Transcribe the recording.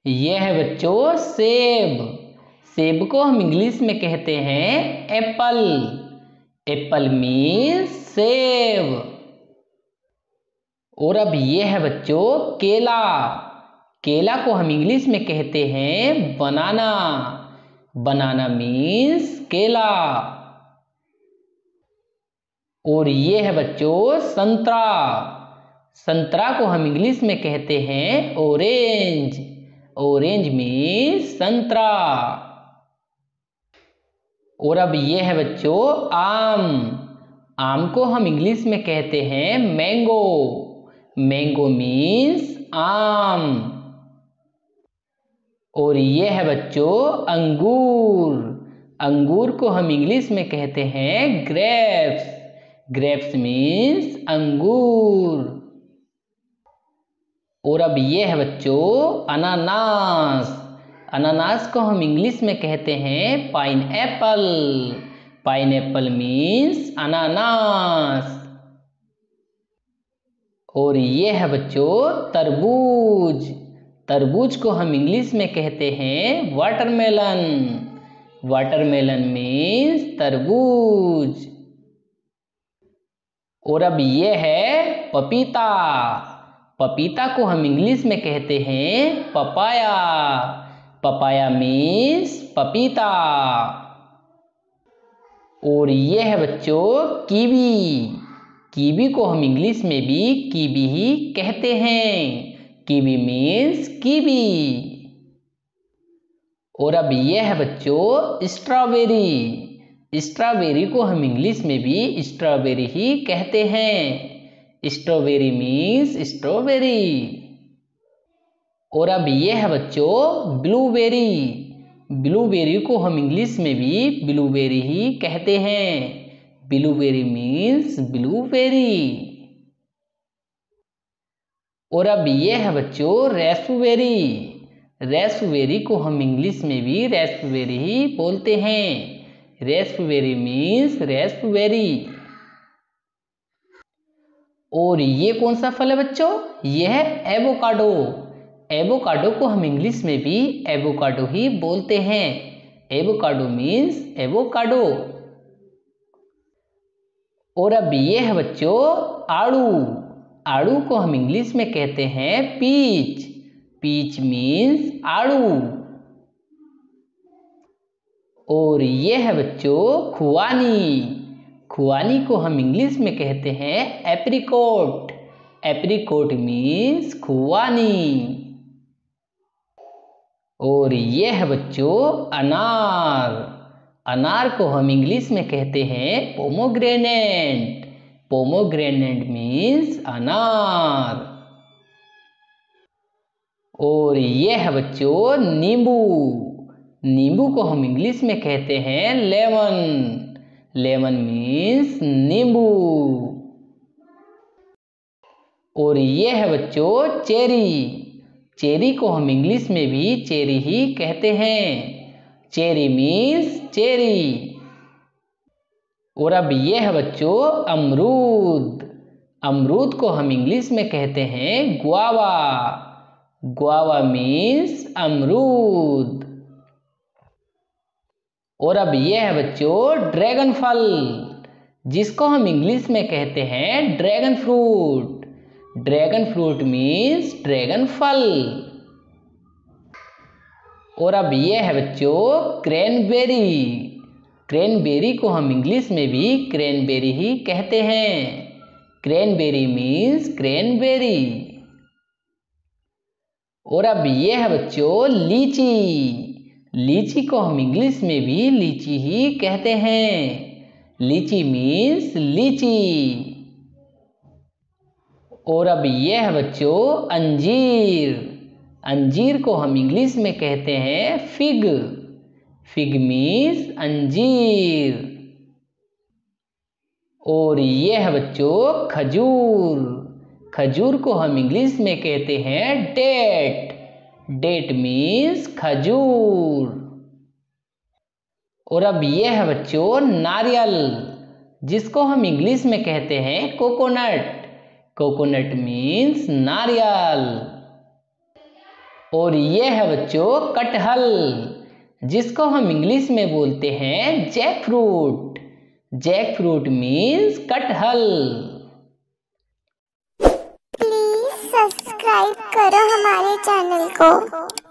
ये है बच्चों सेब। सेब को हम इंग्लिश में कहते हैं एप्पल। एप्पल मीन्स सेब। और अब ये है बच्चों केला। केला को हम इंग्लिश में कहते हैं बनाना। बनाना मीन्स केला। और ये है बच्चों संतरा। संतरा को हम इंग्लिश में कहते हैं ऑरेंज। ऑरेंज मीन्स संतरा। और अब ये है बच्चों आम। आम को हम इंग्लिश में कहते हैं मैंगो। मैंगो मीन्स आम। और ये है बच्चों अंगूर। अंगूर को हम इंग्लिश में कहते हैं ग्रेप्स। ग्रेप्स मीन्स अंगूर। और अब ये है बच्चों अनानास। अनानास को हम इंग्लिश में कहते हैं पाइनएप्पल। पाइनएप्पल मीन्स अनानास। और ये है बच्चों तरबूज। तरबूज को हम इंग्लिश में कहते हैं वाटरमेलन। वाटरमेलन मीन्स तरबूज। और अब ये है पपीता। पपीता को हम इंग्लिश में कहते हैं पपाया। पपाया मीन्स पपीता। और ये है बच्चों कीवी। कीवी को हम इंग्लिश में भी कीवी ही कहते हैं। Kiwi means kiwi. और अब ये है बच्चों स्ट्रॉबेरी। स्ट्रॉबेरी को हम इंग्लिश में भी स्ट्रॉबेरी ही कहते हैं। Strawberry means strawberry. और अब ये है बच्चों ब्लूबेरी। ब्लूबेरी को हम इंग्लिश में भी ब्लूबेरी ही कहते हैं। Blueberry means blueberry. और अब ये है बच्चों रेस्पबेरी। रेस्पबेरी को हम इंग्लिश में भी रेस्पबेरी ही बोलते हैं। Raspberry means Raspberry. और ये कौन सा फल है बच्चों? ये है एवोकाडो। एवोकाडो को हम इंग्लिश में भी एवोकाडो ही बोलते हैं। Avocado means avocado. और अब ये है बच्चों आड़ू। आड़ू को हम इंग्लिश में कहते हैं पीच। पीच मीन्स आड़ू। और ये है बच्चों खुआनी। खुआनी को हम इंग्लिश में कहते हैं एप्रिकॉट। Apricot means खुआनी। और ये है बच्चों अनार। अनार को हम इंग्लिश में कहते हैं पोमोग्रेनेट। पोमोग्रेनेट मीन्स अनार। और ये है बच्चों नींबू। नींबू को हम इंग्लिश में कहते हैं लेमन। लेमन मीन्स नींबू। और ये है बच्चों चेरी। चेरी को हम इंग्लिश में भी चेरी ही कहते हैं। Cherry means cherry. और अब ये है बच्चों अमरूद। अमरूद को हम इंग्लिश में कहते हैं गुआवा। गुआवा मीन्स अमरूद। और अब ये है बच्चों ड्रैगन फल, जिसको हम इंग्लिश में कहते हैं dragon fruit. Dragon fruit means dragon फल। और अब ये है बच्चों क्रैनबेरी। क्रैनबेरी को हम इंग्लिश में भी क्रैनबेरी ही कहते हैं। Cranberry means cranberry. और अब ये है बच्चों लीची। लीची को हम इंग्लिश में भी लीची ही कहते हैं। लीची मीन्स लीची। और अब ये है बच्चों अंजीर। अंजीर को हम इंग्लिश में कहते हैं फिग। फिग मीन्स अंजीर। और ये है बच्चों खजूर। खजूर को हम इंग्लिश में कहते हैं डेट। डेट मीन्स खजूर। और अब ये है बच्चों नारियल, जिसको हम इंग्लिश में कहते हैं कोकोनट। कोकोनट मीन्स नारियल। और ये है बच्चों कटहल, जिसको हम इंग्लिश में बोलते हैं jackfruit. Jackfruit means कटहल। प्लीज सब्सक्राइब करो हमारे चैनल को।